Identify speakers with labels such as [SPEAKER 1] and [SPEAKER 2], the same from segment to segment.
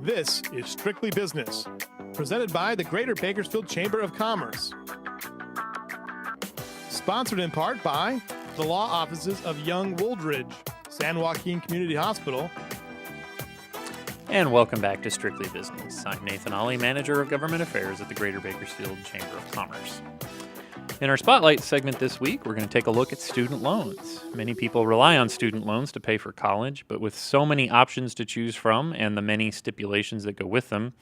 [SPEAKER 1] This is Strictly Business, presented by the Greater Bakersfield Chamber of Commerce. Sponsored in part by the law offices of Young Wooldridge, San Joaquin Community Hospital.
[SPEAKER 2] And welcome back to Strictly Business. I'm Nathan Ollie, Manager of Government Affairs at the Greater Bakersfield Chamber of Commerce. In our Spotlight segment this week, we're going to take a look at student loans. Many people rely on student loans to pay for college, but with so many options to choose from and the many stipulations that go with them,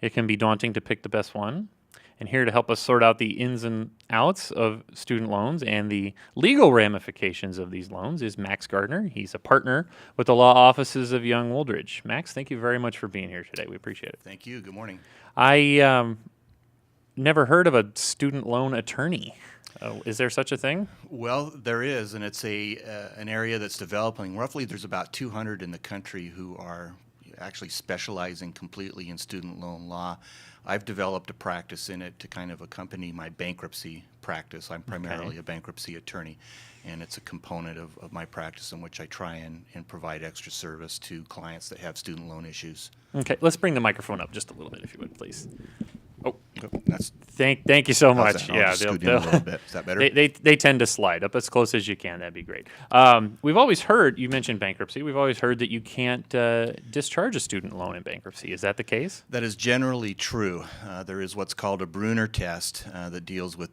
[SPEAKER 2] it can be daunting to pick the best one. And here to help us sort out the ins and outs of student loans and the legal ramifications of these loans is Max Gardner. He's a partner with the law offices of Young Wooldridge. Max, thank you very much for being here today. We appreciate it.
[SPEAKER 3] Thank you. Good morning.
[SPEAKER 2] I never heard of a student loan attorney. Is there such a thing?
[SPEAKER 3] Well, there is, and it's an area that's developing. Roughly, there's about 200 in the country who are actually specializing completely in student loan law. I've developed a practice in it to kind of accompany my bankruptcy practice. I'm primarily a bankruptcy attorney, and it's a component of my practice in which I try and provide extra service to clients that have student loan issues.
[SPEAKER 2] Okay, let's bring the microphone up just a little bit, if you would, please. Oh,
[SPEAKER 3] that's
[SPEAKER 2] thank you so much.
[SPEAKER 3] I'll just scoot in a little bit. Is that better?
[SPEAKER 2] They tend to slide up as close as you can. That'd be great. We've always heard, you mentioned bankruptcy, we've always heard that you can't discharge a student loan in bankruptcy. Is that the case?
[SPEAKER 3] That is generally true. There is what's called a Brunner test that deals with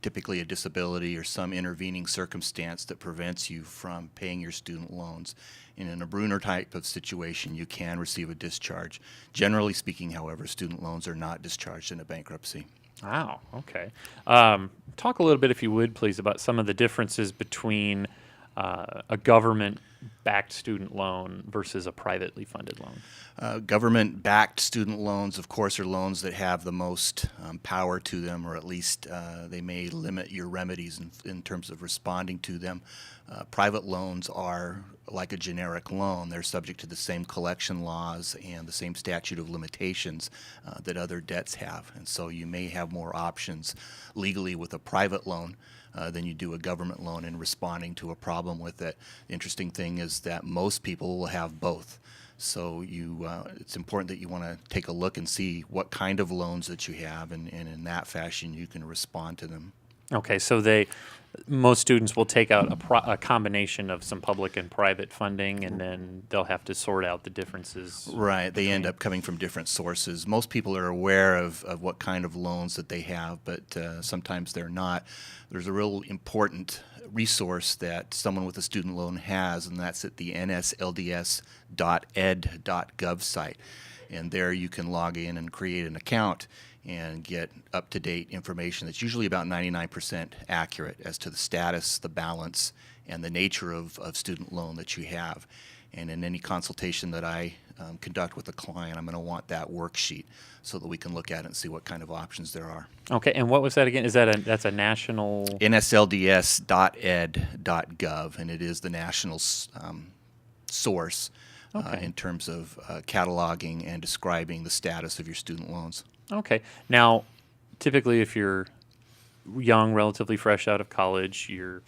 [SPEAKER 3] typically a disability or some intervening circumstance that prevents you from paying your student loans. And in a Brunner type of situation, you can receive a discharge. Generally speaking, however, student loans are not discharged in a bankruptcy.
[SPEAKER 2] Wow, okay. Talk a little bit, if you would, please, about some of the differences between a government-backed student loan versus a privately funded loan.
[SPEAKER 3] Government-backed student loans, of course, are loans that have the most power to them, or at least they may limit your remedies in terms of responding to them. Private loans are like a generic loan. They're subject to the same collection laws and the same statute of limitations that other debts have. And so you may have more options legally with a private loan than you do a government loan in responding to a problem with it. The interesting thing is that most people will have both. So it's important that you want to take a look and see what kind of loans that you have, and in that fashion you can respond to them.
[SPEAKER 2] Okay, so most students will take out a combination of some public and private funding, and then they'll have to sort out the differences.
[SPEAKER 3] Right, they end up coming from different sources. Most people are aware of what kind of loans that they have, but sometimes they're not. There's a real important resource that someone with a student loan has, and that's at the nslds.ed.gov site. And there you can log in and create an account and get up-to-date information that's usually about 99% accurate as to the status, the balance, and the nature of student loan that you have. And in any consultation that I conduct with a client, I'm going to want that worksheet so that we can look at it and see what kind of options there are.
[SPEAKER 2] Okay, and what was that again? That's a national...
[SPEAKER 3] nslds.ed.gov, and it is the national source in terms of cataloging and describing the status of your student loans.
[SPEAKER 2] Okay. Now, typically if you're young, relatively fresh out of college, you're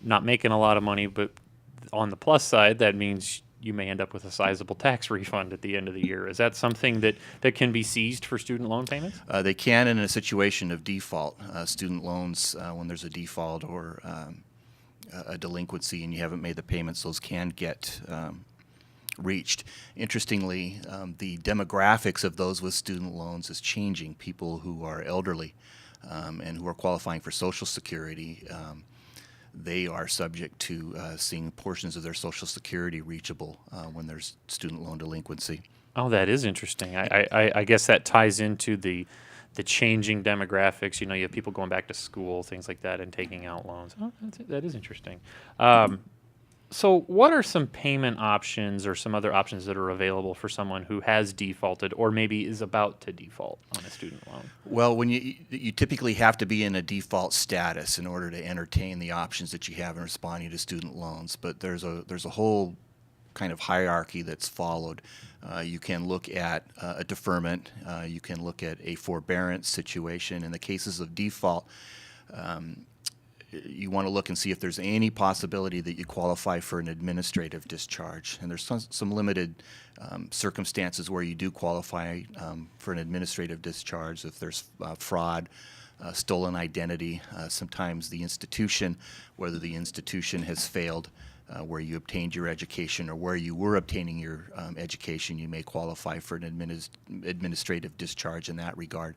[SPEAKER 2] not making a lot of money, but on the plus side, that means you may end up with a sizable tax refund at the end of the year. Is that something that can be seized for student loan payments?
[SPEAKER 3] They can in a situation of default. Student loans, when there's a default or a delinquency and you haven't made the payments, those can get reached. Interestingly, the demographics of those with student loans is changing. People who are elderly and who are qualifying for Social Security, they are subject to seeing portions of their Social Security reachable when there's student loan delinquency.
[SPEAKER 2] Oh, that is interesting. I guess that ties into the changing demographics. You know, you have people going back to school, things like that, and taking out loans. Oh, that is interesting. So what are some payment options or some other options that are available for someone who has defaulted or maybe is about to default on a student loan?
[SPEAKER 3] Well, when you typically have to be in a default status in order to entertain the options that you have in responding to student loans, but there's a whole kind of hierarchy that's followed. You can look at a deferment. You can look at a forbearance situation. In the cases of default, you want to look and see if there's any possibility that you qualify for an administrative discharge. And there's some limited circumstances where you do qualify for an administrative discharge if there's fraud, stolen identity. Sometimes the institution, whether the institution has failed where you obtained your education or where you were obtaining your education, you may qualify for an administrative discharge in that regard.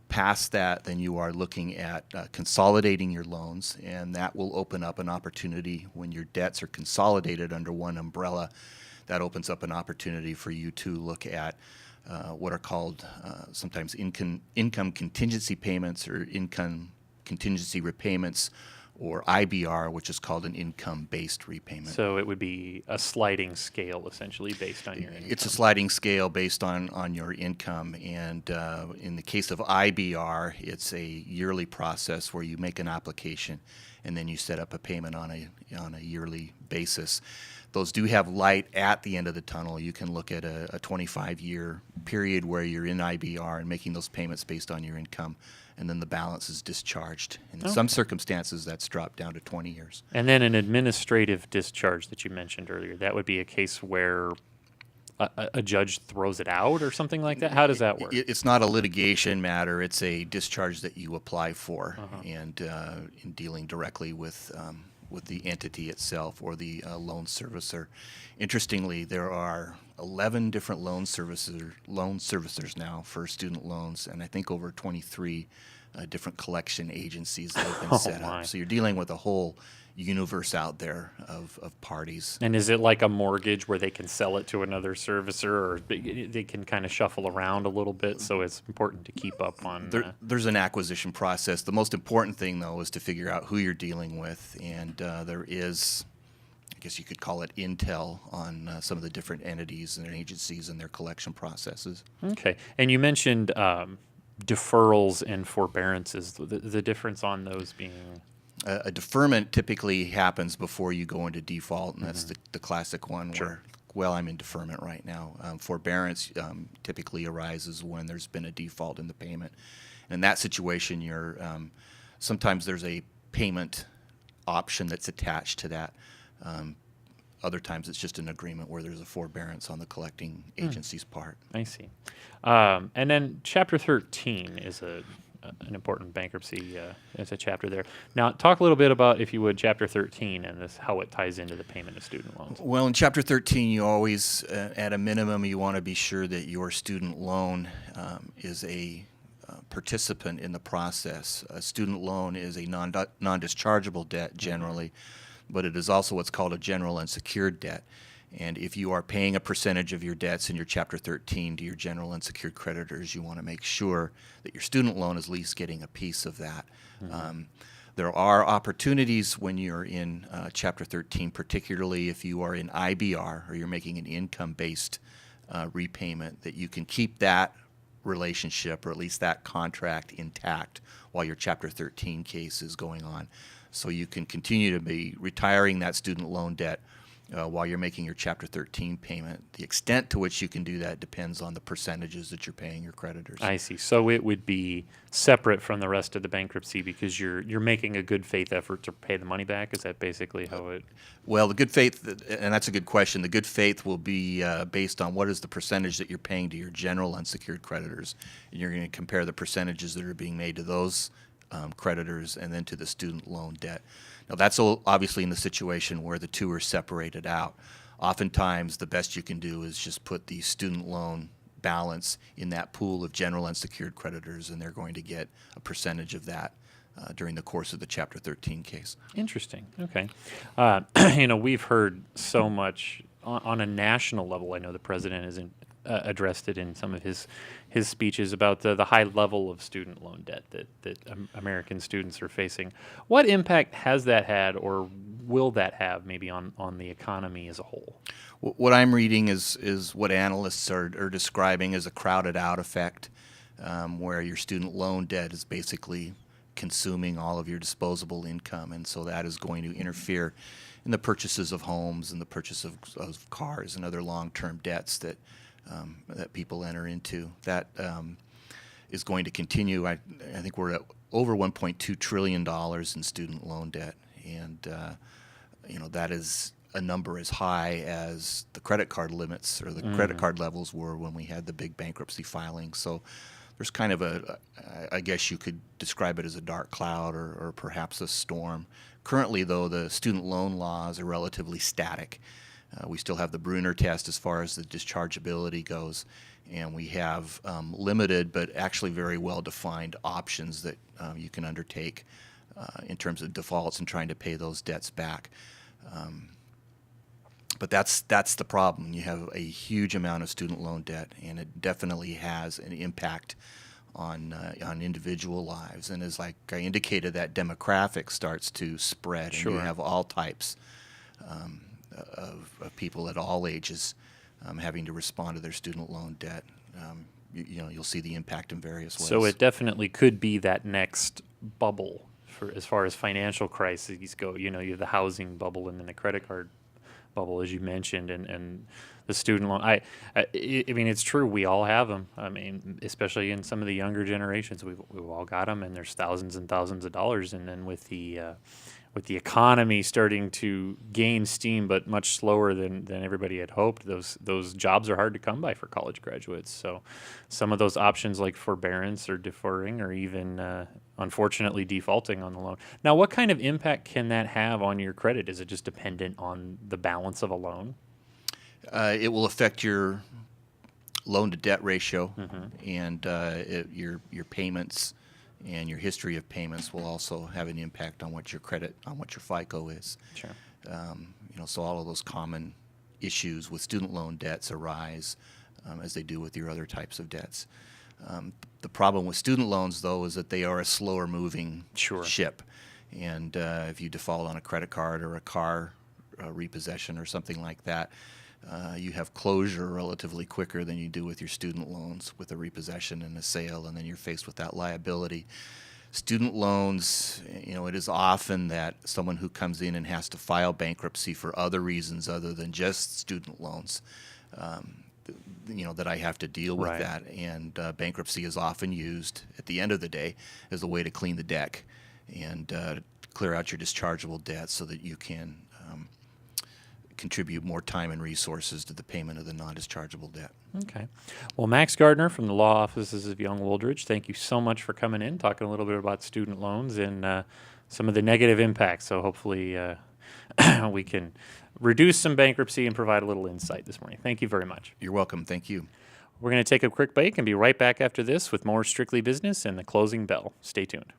[SPEAKER 3] Past that, then you are looking at consolidating your loans, and that will open up an opportunity when your debts are consolidated under one umbrella. That opens up an opportunity for you to look at what are called sometimes income contingency payments or income contingency repayments, or IBR, which is called an income-based repayment.
[SPEAKER 2] So it would be a sliding scale, essentially, based on your income.
[SPEAKER 3] It's a sliding scale based on your income, and in the case of IBR, it's a yearly process where you make an application, and then you set up a payment on a yearly basis. Those do have light at the end of the tunnel. You can look at a 25-year period where you're in IBR and making those payments based on your income, and then the balance is discharged. In some circumstances, that's dropped down to 20 years.
[SPEAKER 2] And then an administrative discharge that you mentioned earlier, that would be a case where a judge throws it out or something like that? How does that work?
[SPEAKER 3] It's not a litigation matter. It's a discharge that you apply for, and in dealing directly with the entity itself or the loan servicer. Interestingly, there are 11 different loan servicers now for student loans, and I think over 23 different collection agencies that have been set up. So you're dealing with a whole universe out there of parties.
[SPEAKER 2] And is it like a mortgage where they can sell it to another servicer, or they can kind of shuffle around a little bit, so it's important to keep up on?
[SPEAKER 3] There's an acquisition process. The most important thing, though, is to figure out who you're dealing with, and there is, I guess you could call it, intel on some of the different entities and agencies and their collection processes.
[SPEAKER 2] Okay. And you mentioned deferrals and forbearances, the difference on those being...
[SPEAKER 3] A deferment typically happens before you go into default, and that's the classic one where, well, I'm in deferment right now. Forbearance typically arises when there's been a default in the payment. And in that situation, sometimes there's a payment option that's attached to that. Other times it's just an agreement where there's a forbearance on the collecting agency's part.
[SPEAKER 2] I see. And then Chapter 13 is an important bankruptcy. It's a chapter there. Now, talk a little bit about, if you would, Chapter 13 and how it ties into the payment of student loans.
[SPEAKER 3] Well, in Chapter 13, you always, at a minimum, you want to be sure that your student loan is a participant in the process. A student loan is a non-dischargeable debt generally, but it is also what's called a general unsecured debt. And if you are paying a percentage of your debts in your Chapter 13 to your general unsecured creditors, you want to make sure that your student loan is at least getting a piece of that. There are opportunities when you're in Chapter 13, particularly if you are in IBR or you're making an income-based repayment, that you can keep that relationship or at least that contract intact while your Chapter 13 case is going on. So you can continue to be retiring that student loan debt while you're making your Chapter 13 payment. The extent to which you can do that depends on the percentages that you're paying your creditors.
[SPEAKER 2] I see. So it would be separate from the rest of the bankruptcy because you're making a good faith effort to pay the money back? Is that basically how it...
[SPEAKER 3] Well, the good faith, and that's a good question, the good faith will be based on what is the percentage that you're paying to your general unsecured creditors. And you're going to compare the percentages that are being made to those creditors and then to the student loan debt. Now, that's obviously in the situation where the two are separated out. Oftentimes, the best you can do is just put the student loan balance in that pool of general unsecured creditors, and they're going to get a percentage of that during the course of the Chapter 13 case.
[SPEAKER 2] Interesting. Okay. We've heard so much on a national level. I know the president has addressed it in some of his speeches about the high level of student loan debt that American students are facing. What impact has that had, or will that have, maybe on the economy as a whole?
[SPEAKER 3] What I'm reading is what analysts are describing as a crowded out effect, where your student loan debt is basically consuming all of your disposable income, and so that is going to interfere in the purchases of homes and the purchase of cars and other long-term debts that people enter into. That is going to continue. I think we're over $1.2 trillion in student loan debt. And, that is a number as high as the credit card limits or the credit card levels were when we had the big bankruptcy filing. So there's kind of I guess you could describe it as a dark cloud or perhaps a storm. Currently, though, the student loan laws are relatively static. We still have the Bruner test as far as the dischargeability goes, and we have limited but actually very well-defined options that you can undertake in terms of defaults and trying to pay those debts back. But that's the problem. You have a huge amount of student loan debt, and it definitely has an impact on individual lives. And as like I indicated, that demographic starts to spread, and you have all types of people at all ages having to respond to their student loan debt. You'll see the impact in various ways.
[SPEAKER 2] So it definitely could be that next bubble for as far as financial crises go. You have the housing bubble and then the credit card bubble, as you mentioned, and the student loan. I mean, it's true. We all have them. I mean, especially in some of the younger generations, we've all got them, and there's thousands and thousands of dollars. And then with the economy starting to gain steam, but much slower than everybody had hoped, those jobs are hard to come by for college graduates. So some of those options like forbearance or deferring or even unfortunately defaulting on the loan. Now, what kind of impact can that have on your credit? Is it just dependent on the balance of a loan?
[SPEAKER 3] It will affect your loan-to-debt ratio, and your payments and your history of payments will also have an impact on what your FICO is.
[SPEAKER 2] Sure.
[SPEAKER 3] So all of those common issues with student loan debts arise as they do with your other types of debts. The problem with student loans, though, is that they are a slower-moving ship. And if you default on a credit card or a car repossession or something like that, you have closure relatively quicker than you do with your student loans with a repossession and a sale, and then you're faced with that liability. Student loans, it is often that someone who comes in and has to file bankruptcy for other reasons other than just student loans, that I have to deal with that. And bankruptcy is often used at the end of the day as a way to clean the deck and clear out your dischargeable debt so that you can contribute more time and resources to the payment of the non-dischargeable debt.
[SPEAKER 2] Okay. Well, Max Gardner from the law offices of Young Wooldridge, thank you so much for coming in, talking a little bit about student loans and some of the negative impacts. So hopefully we can reduce some bankruptcy and provide a little insight this morning. Thank you very much.
[SPEAKER 3] You're welcome. Thank you.
[SPEAKER 2] We're going to take a quick break and be right back after this with more Strictly Business and the closing bell. Stay tuned.